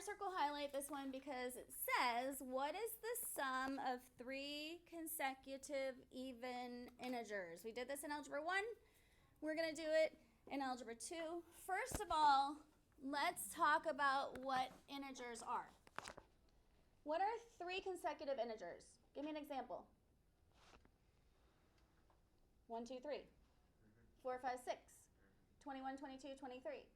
circle highlight this one because it says, what is the sum of 3 consecutive even integers? We did this in Algebra 1. We're going to do it in Algebra 2. First of all, let's talk about what integers are. What are 3 consecutive integers? Give me an example. 1, 2, 3. 4, 5, 6. 21, 22, 23.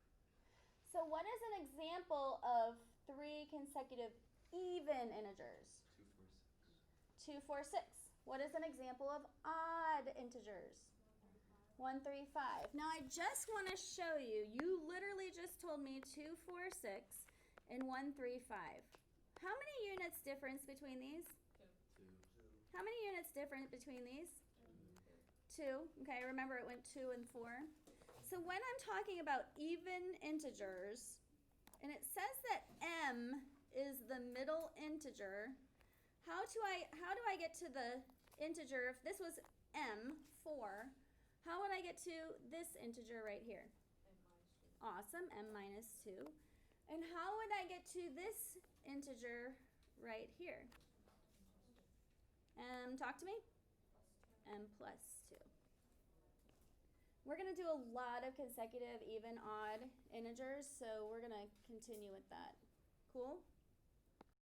So what is an example of 3 consecutive even integers? 2, 4, 6. 2, 4, 6. What is an example of odd integers? 1, 3, 5. Now I just want to show you, you literally just told me 2, 4, 6 and 1, 3, 5. How many units difference between these? 2. How many units different between these? 2. Okay, remember it went 2 and 4. So when I'm talking about even integers, and it says that m is the middle integer, how do I get to the integer? If this was m, 4, how would I get to this integer right here? Awesome, m minus 2. And how would I get to this integer right here? Talk to me. M plus 2. We're going to do a lot of consecutive, even, odd integers, so we're going to continue with that. Cool?